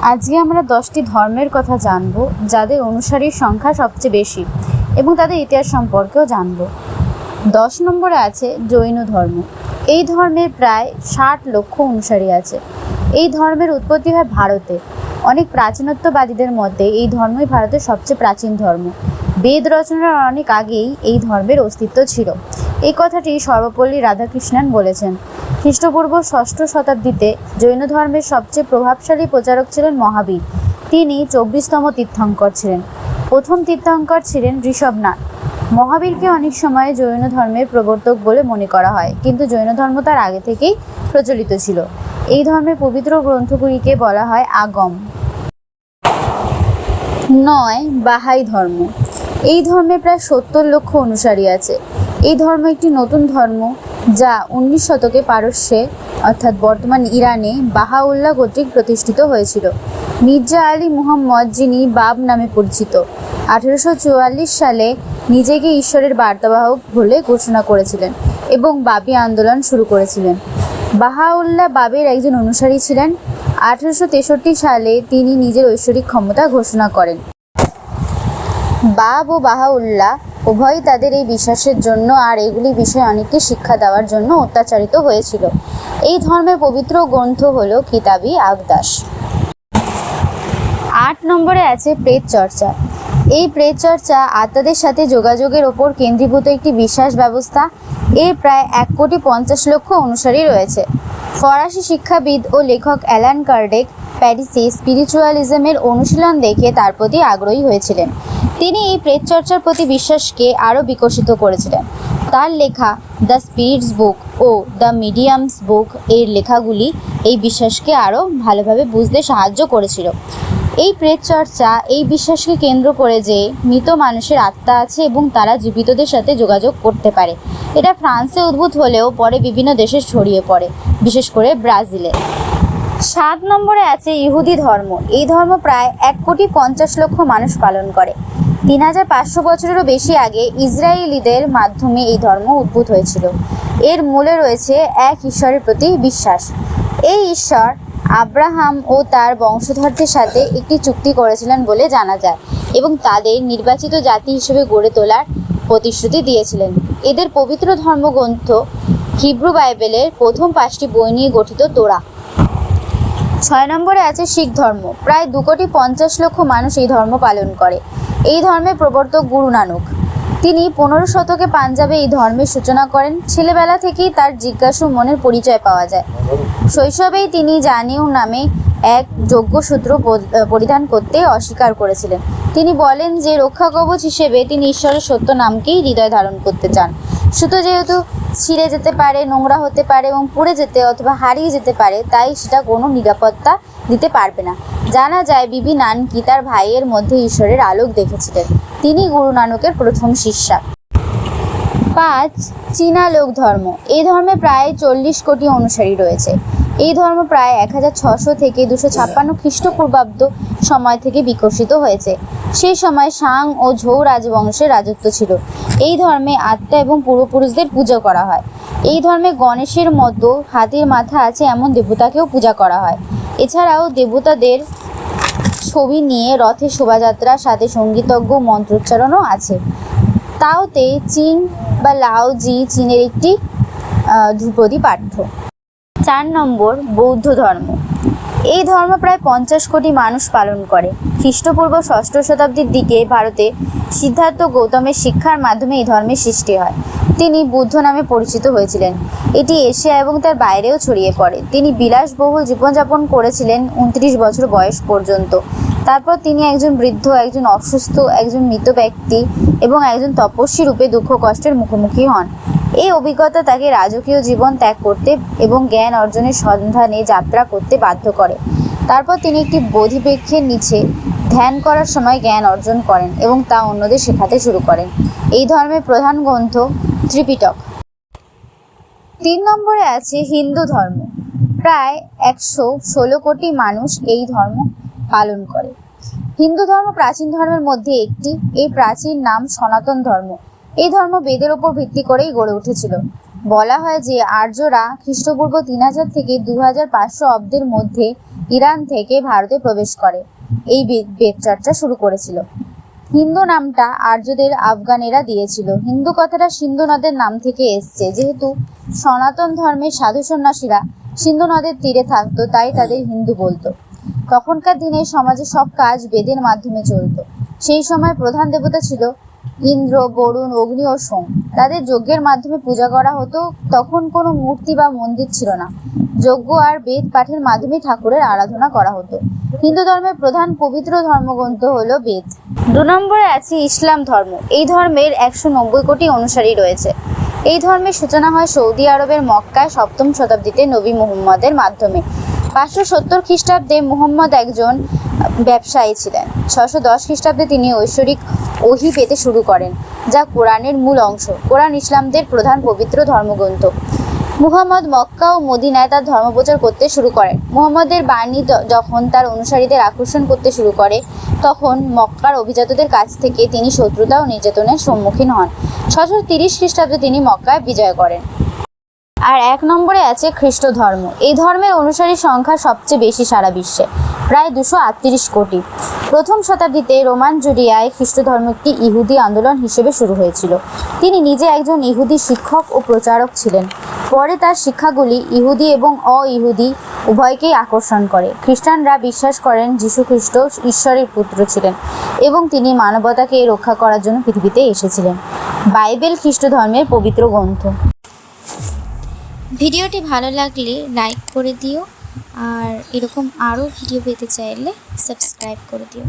আজকে আমরা 10টি ধর্মের কথা জানব যাদের অনুসারীর সংখ্যা সবচেয়ে বেশি এবং তাদের ইতিহাস সম্পর্কেও জানব। 10 নম্বরে আছে জৈন ধর্ম। এই ধর্মের প্রায় 60 লক্ষ অনুসারী আছে। এই ধর্মের উৎপত্তি হয় ভারতে। অনেক প্রাচীনত্ববাদীদের মতে এই ধর্মই ভারতের সবচেয়ে প্রাচীন ধর্ম। বেদ রচনার অনেক আগেই এই ধর্মের অস্তিত্ব ছিল। এই কথাটি সর্বপল্লী রাধাকৃষ্ণন বলেছেন। খ্রিস্টপূর্ব 6ষ্ঠ শতাব্দীতে জৈন ধর্মের সবচেয়ে প্রভাবশালী প্রচারক ছিলেন মহাবীর। তিনি 24তম তীর্থঙ্কর ছিলেন। প্রথম তীর্থঙ্কর ছিলেন ঋষভনাথ। মহাবীরকে অনেক সময় জৈন ধর্মের প্রবর্তক বলে মনে করা হয়, কিন্তু জৈন ধর্ম তার আগে থেকেই প্রচলিত ছিল। এই ধর্মের পবিত্র গ্রন্থগুলিকে বলা হয় আগম। 9 বাহাই ধর্ম। এই ধর্মে প্রায় 70 লক্ষ অনুসারী আছে। এই ধর্ম একটি নতুন ধর্ম যা 19 শতকে পারস্যে অর্থাৎ বর্তমান ইরানে বাহাউল্লাহ কর্তৃক প্রতিষ্ঠিত হয়েছিল। মির্জা আলী মুহাম্মদ, যিনি বাব নামে পরিচিত, 1844 সালে নিজেকে ঈশ্বরের বার্তাবাহক বলে ঘোষণা করেছিলেন এবং বাবি আন্দোলন শুরু করেছিলেন। বাহাউল্লাহ বাবের একজন অনুসারী ছিলেন। 1863 সালে তিনি নিজের ঐশ্বরিক ক্ষমতা ঘোষণা করেন। বাব ও বাহাউল্লাহ উভয়ই তাদের এই বিশ্বাসের জন্য আর এগুলি বিষয়ে অনেককে শিক্ষা দেওয়ার জন্য অত্যাচারিত হয়েছিল। এই ধর্মের পবিত্র গ্রন্থ হল কিতাবি আকদাস। 8 নম্বরে আছে প্রেত চর্চা। এই প্রেত চর্চা আত্মাদের সাথে যোগাযোগের ওপর কেন্দ্রীভূত একটি বিশ্বাস ব্যবস্থা। এর প্রায় 1,50,00,000 অনুসারী রয়েছে। ফরাসি শিক্ষাবিদ ও লেখক অ্যালান কার্ডেক প্যারিসে স্পিরিচুয়ালিজমের অনুশীলন দেখে তার প্রতি আগ্রহী হয়েছিলেন। তিনি এই প্রেত চর্চার প্রতি বিশ্বাসকে আরও বিকশিত করেছিলেন। তার লেখা দ্য স্পিরিটস বুক ও দ্য মিডিয়ামস বুক এর লেখাগুলি এই বিশ্বাসকে আরও ভালোভাবে বুঝতে সাহায্য করেছিল। এই প্রেত চর্চা এই বিশ্বাসকে কেন্দ্র করে যে মৃত মানুষের আত্মা আছে এবং তারা জীবিতদের সাথে যোগাযোগ করতে পারে। এটা ফ্রান্সে উদ্ভূত হলেও পরে বিভিন্ন দেশে ছড়িয়ে পড়ে, বিশেষ করে ব্রাজিলে। 7 নম্বরে আছে ইহুদি ধর্ম। এই ধর্ম প্রায় 1,50,00,000 মানুষ পালন করে। 3,500 বছরেরও বেশি আগে ইসরায়েলিদের মাধ্যমে এই ধর্ম উদ্ভূত হয়েছিল। এর মূলে রয়েছে এক ঈশ্বরের প্রতি বিশ্বাস। এই ঈশ্বর আব্রাহাম ও তার বংশধরদের সাথে একটি চুক্তি করেছিলেন বলে জানা যায় এবং তাদের নির্বাচিত জাতি হিসেবে গড়ে তোলার প্রতিশ্রুতি দিয়েছিলেন। এদের পবিত্র ধর্মগ্রন্থ হিব্রু বাইবেলের প্রথম 5টি বই নিয়ে গঠিত তোরা। 6 নম্বরে আছে শিখ ধর্ম। প্রায় 2,50,00,000 মানুষ এই ধর্ম পালন করে। এই ধর্মের প্রবর্তক গুরু নানক। তিনি 15 শতকে পাঞ্জাবে এই ধর্মের সূচনা করেন। ছেলেবেলা থেকেই তার জিজ্ঞাসু মনের পরিচয় পাওয়া যায়। শৈশবেই তিনি জানেউ নামে এক যজ্ঞসূত্র পরিধান করতে অস্বীকার করেছিলেন। তিনি বলেন যে রক্ষা কবচ হিসেবে তিনি ঈশ্বরের সত্য নামকেই হৃদয় ধারণ করতে চান। সুতো যেহেতু ছিঁড়ে যেতে পারে, নোংরা হতে পারে এবং পুড়ে যেতে অথবা হারিয়ে যেতে পারে, তাই সেটা কোনো নিরাপত্তা দিতে পারবে না। জানা যায় বিবি নানকি তার ভাইয়ের মধ্যে ঈশ্বরের আলোক দেখেছিলেন। তিনি গুরু নানকের প্রথম শিষ্যা। 5 চীনা লোক ধর্ম। এই ধর্মে প্রায় 40 কোটি অনুসারী রয়েছে। এই ধর্ম প্রায় 1600 থেকে 256 খ্রিস্টপূর্বাব্দ সময় থেকে বিকশিত হয়েছে। সেই সময় সাং ও ঝৌ রাজবংশের রাজত্ব ছিল। এই ধর্মে আত্মা এবং পূর্বপুরুষদের পূজা করা হয়। এই ধর্মে গণেশের মতো হাতির মাথা আছে এমন দেবতাকেও পূজা করা হয়। এছাড়াও দেবতাদের ছবি নিয়ে রথে শোভাযাত্রার সাথে সঙ্গীতজ্ঞ মন্ত্রোচ্চারণও আছে। তাওতে চীন বা লাওজি চীনের একটি ধ্রুপদী পাঠ্য। 4 নম্বর বৌদ্ধ ধর্ম। এই ধর্ম প্রায় 50 কোটি মানুষ পালন করে। খ্রিস্টপূর্ব 6ষ্ঠ শতাব্দীর দিকে ভারতে সিদ্ধার্থ গৌতমের শিক্ষার মাধ্যমে এই ধর্মের সৃষ্টি হয়। তিনি বুদ্ধ নামে পরিচিত হয়েছিলেন। এটি এশিয়া এবং তার বাইরেও ছড়িয়ে পড়ে। তিনি বিলাসবহুল জীবনযাপন করেছিলেন 29 বছর বয়স পর্যন্ত। তারপর তিনি একজন বৃদ্ধ, একজন অসুস্থ, একজন মৃত ব্যক্তি এবং একজন তপস্বী রূপে দুঃখ কষ্টের মুখোমুখি হন। এই অভিজ্ঞতা তাকে রাজকীয় জীবন ত্যাগ করতে এবং জ্ঞান অর্জনের সন্ধানে যাত্রা করতে বাধ্য করে। তারপর তিনি একটি বোধিবৃক্ষের নিচে ধ্যান করার সময় জ্ঞান অর্জন করেন এবং তা অন্যদের শেখাতে শুরু করেন। এই ধর্মের প্রধান গ্রন্থ ত্রিপিটক। 3 নম্বরে আছে হিন্দু ধর্ম। প্রায় 116 কোটি মানুষ এই ধর্ম পালন করে। হিন্দু ধর্ম প্রাচীন ধর্মের মধ্যে একটি। এই প্রাচীন নাম সনাতন ধর্ম। এই ধর্ম বেদের ওপর ভিত্তি করেই গড়ে উঠেছিল। বলা হয় যে আর্যরা খ্রিস্টপূর্ব 3000 থেকে 2500 অব্দের মধ্যে ইরান থেকে ভারতে প্রবেশ করে এই বেদ চর্চা শুরু করেছিল। হিন্দু নামটা আর্যদের আফগানেরা দিয়েছিল। হিন্দু কথাটা সিন্ধু নদের নাম থেকে এসছে। যেহেতু সনাতন ধর্মের সাধু সন্ন্যাসীরা সিন্ধু নদের তীরে থাকতো, তাই তাদের হিন্দু বলতো। তখনকার দিনে সমাজে সব কাজ বেদের মাধ্যমে চলতো। সেই সময় প্রধান দেবতা ছিল ইন্দ্র, বরুণ, অগ্নি ও সোম। তাদের যজ্ঞের মাধ্যমে পূজা করা হতো। তখন কোনো মূর্তি বা মন্দির ছিল না। যজ্ঞ আর বেদ পাঠের মাধ্যমে ঠাকুরের আরাধনা করা হতো। হিন্দু ধর্মের প্রধান পবিত্র ধর্মগ্রন্থ হলো বেদ। 2 নম্বরে আছে ইসলাম ধর্ম। এই ধর্মের 190 কোটি অনুসারী রয়েছে। এই ধর্মের সূচনা হয় সৌদি আরবের মক্কায় 7ম শতাব্দীতে নবী মুহাম্মদের মাধ্যমে। 570 খ্রিস্টাব্দে মুহাম্মদ একজন ব্যবসায়ী ছিলেন। 610 খ্রিস্টাব্দে তিনি ঐশ্বরিক ওহী পেতে শুরু করেন, যা কোরআনের মূল অংশ। কোরআন ইসলামদের প্রধান পবিত্র ধর্মগ্রন্থ। মুহাম্মদ মক্কা ও মদিনায় তার ধর্মপ্রচার করতে শুরু করেন। মুহাম্মদের বাণী যখন তার অনুসারীদের আকর্ষণ করতে শুরু করে, তখন মক্কার অভিজাতদের কাছ থেকে তিনি শত্রুতা ও নির্যাতনের সম্মুখীন হন। 630 খ্রিস্টাব্দে তিনি মক্কায় বিজয় করেন। আর 1 নম্বরে আছে খ্রিস্ট ধর্ম। এই ধর্মের অনুসারীর সংখ্যা সবচেয়ে বেশি সারা বিশ্বে, প্রায় 238 কোটি। প্রথম শতাব্দীতে রোমান জুডিয়ায় খ্রিস্ট ধর্ম একটি ইহুদি আন্দোলন হিসেবে শুরু হয়েছিল। তিনি নিজে একজন ইহুদি শিক্ষক ও প্রচারক ছিলেন। পরে তার শিক্ষাগুলি ইহুদি এবং অ-ইহুদি উভয়কেই আকর্ষণ করে। খ্রিস্টানরা বিশ্বাস করেন যীশু খ্রিস্ট ঈশ্বরের পুত্র ছিলেন এবং তিনি মানবতাকে রক্ষা করার জন্য পৃথিবীতে এসেছিলেন। বাইবেল খ্রিস্ট ধর্মের পবিত্র গ্রন্থ। ভিডিওটি ভালো লাগলে লাইক করে দিও, আর এরকম আরও ভিডিও পেতে চাইলে সাবস্ক্রাইব করে দিও।